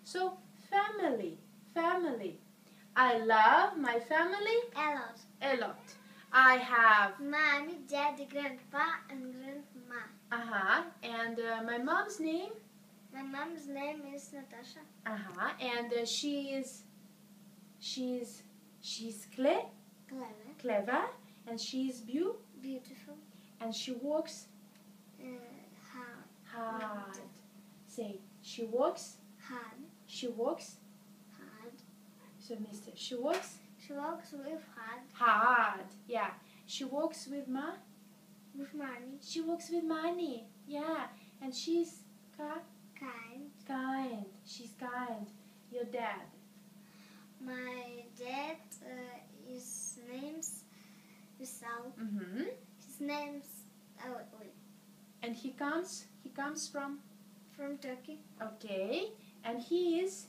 So family, family. I love my family A lot. a lot. I have Mommy, daddy, grandpa, and grandma. And my mom's name. My mom's name is Natasha. And she's Clever. clever, and she's Beautiful. and she works hard. Say, she works Hard. She works. Hard. So, mister, she works She works with hard. hard. Yeah. She works with With money. She works with money. Yeah. And she's Kind. kind. She's kind. Your dad. My dad his name's Vissal. His name's And he comes from from Turkey. okay. And he is